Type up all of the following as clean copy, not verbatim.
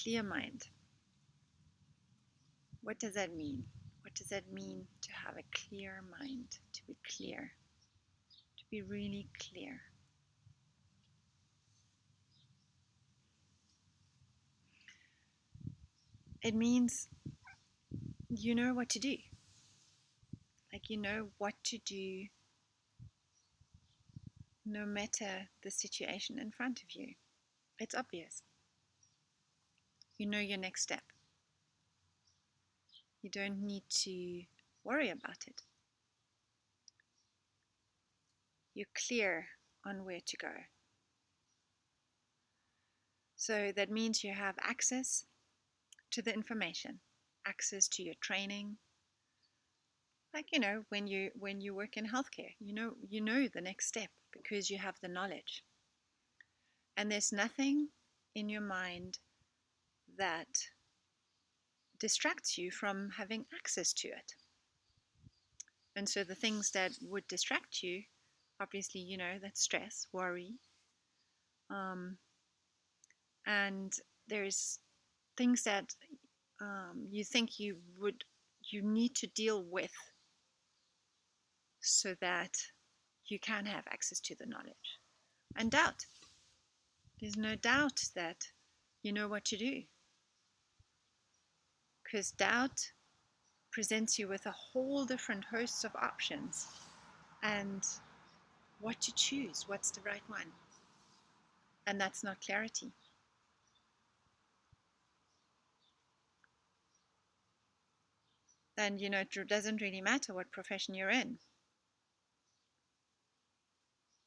clear mind. What does that mean? What does that mean to have a clear mind? To be clear. To be really clear. It means you know what to do. Like you know what to do no matter the situation in front of you. It's obvious. You know your next step. You don't need to worry about it. You're clear on where to go. So that means you have access to the information, access to your training. Like when you work in healthcare, you know the next step because you have the knowledge. And there's nothing in your mind that distracts you from having access to it. And so the things that would distract you, obviously, that's stress, worry, and there's things that you think you need to deal with so that you can have access to the knowledge. And doubt. There's no doubt that you know what to do, because doubt presents you with a whole different host of options and what to choose, what's the right one. And that's not clarity. Then, it doesn't really matter what profession you're in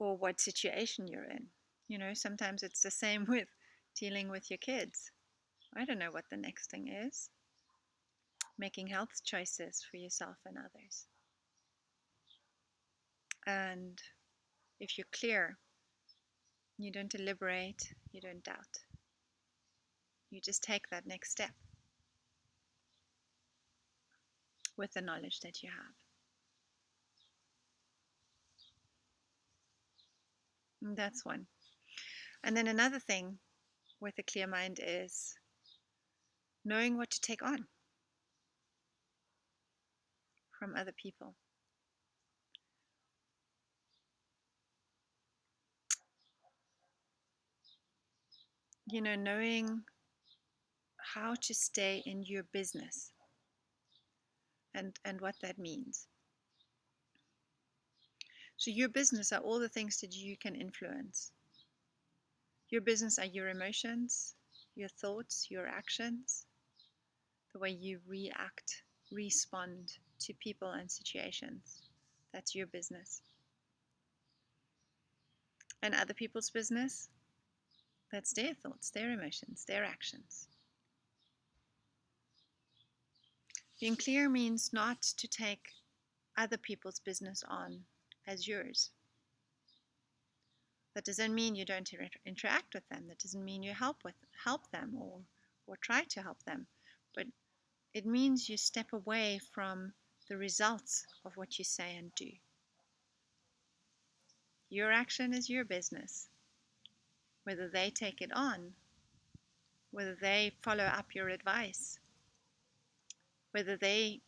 or what situation you're in. Sometimes it's the same with dealing with your kids. I don't know what the next thing is. Making health choices for yourself and others. And if you're clear, you don't deliberate, you don't doubt. You just take that next step with the knowledge that you have. And that's one. And then another thing with a clear mind is knowing what to take on from other people. Knowing how to stay in your business and what that means. So your business are all the things that you can influence. Your business are your emotions, your thoughts, your actions, the way you react, respond to people and situations. That's your business. And other people's business, that's their thoughts, their emotions, their actions. Being clear means not to take other people's business on as yours. That doesn't mean you don't interact with them. That doesn't mean you help them or try to help them. But it means you step away from the results of what you say and do. Your action is your business. Whether they take it on, whether they follow up your advice, whether they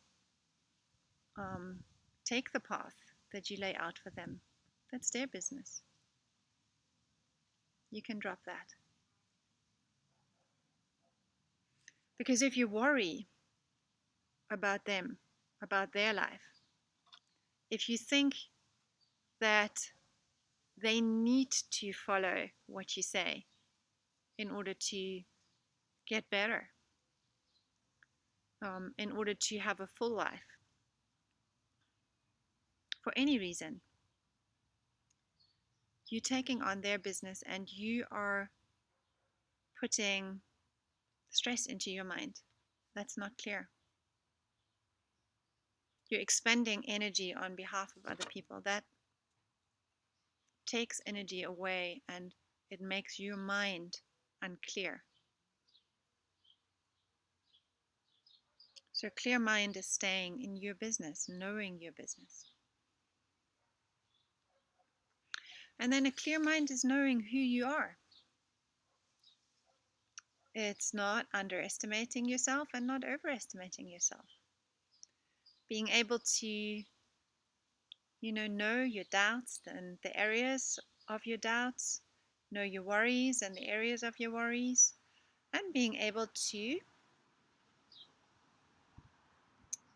take the path that you lay out for them, that's their business. You can drop that. Because if you worry about them, about their life, if you think that they need to follow what you say in order to get better, in order to have a full life, for any reason, you're taking on their business and you are putting stress into your mind. That's not clear. You're expending energy on behalf of other people. That takes energy away and it makes your mind unclear. So clear mind is staying in your business, knowing your business. And then a clear mind is knowing who you are. It's not underestimating yourself and not overestimating yourself. Being able to, know your doubts and the areas of your doubts, know your worries and the areas of your worries, and being able to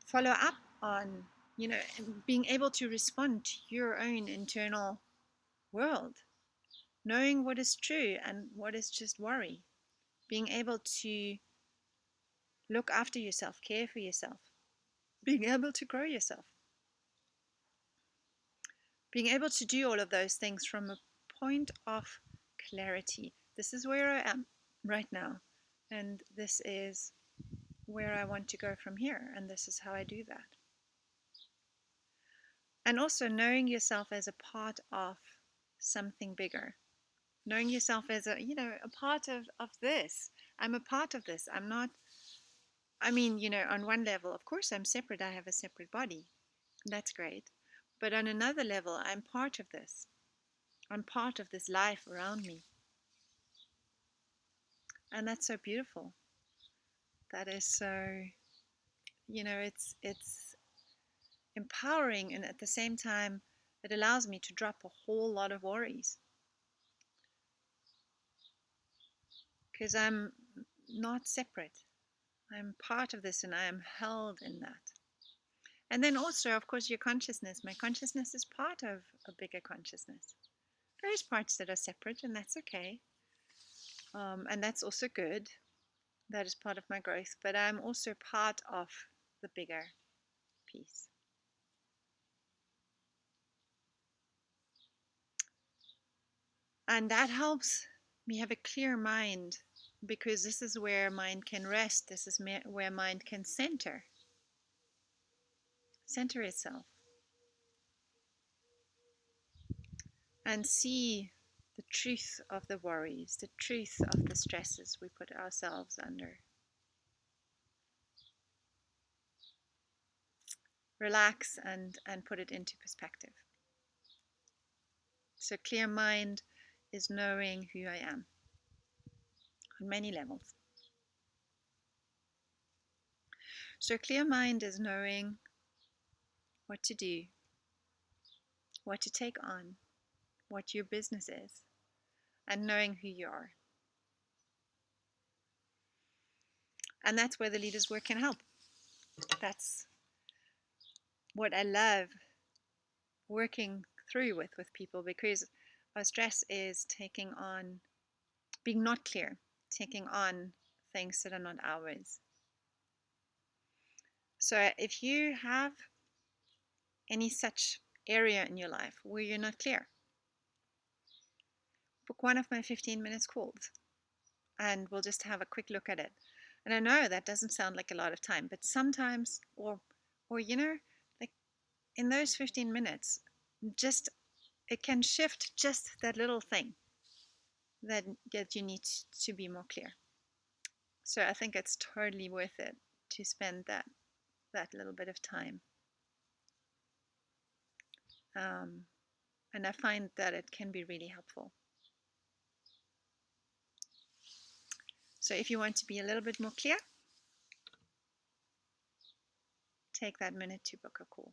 follow up on, being able to respond to your own internal world, knowing what is true and what is just worry, being able to look after yourself, care for yourself, being able to grow yourself, being able to do all of those things from a point of clarity. This is where I am right now, and this is where I want to go from here, and this is how I do that. And also knowing yourself as a part of something bigger, knowing yourself as a part of this. I'm a part of this. I'm not, on one level, of course, I'm separate. I have a separate body. That's great. But on another level, I'm part of this. I'm part of this life around me. And that's so beautiful. That is so, it's empowering, and at the same time, it allows me to drop a whole lot of worries. Because I'm not separate. I'm part of this and I am held in that. And then also, of course, your consciousness. My consciousness is part of a bigger consciousness. There's parts that are separate, and that's okay. And that's also good. That is part of my growth. But I'm also part of the bigger piece. And that helps me have a clear mind, because this is where mind can rest. This is where mind can center itself, and see the truth of the worries, the truth of the stresses we put ourselves under. Relax and put it into perspective. So clear mind is knowing who I am on many levels. So clear mind is knowing what to do, what to take on, what your business is, and knowing who you are. And that's where the leaders work can help. That's what I love working through with people, because our stress is taking on, being not clear, taking on things that are not ours. So if you have any such area in your life where you're not clear, book one of my 15 minutes calls and we'll just have a quick look at it. And I know that doesn't sound like a lot of time, but sometimes, or like in those 15 minutes, just it can shift just that little thing that you need to be more clear. So I think it's totally worth it to spend that little bit of time. And I find that it can be really helpful. So if you want to be a little bit more clear, take that minute to book a call.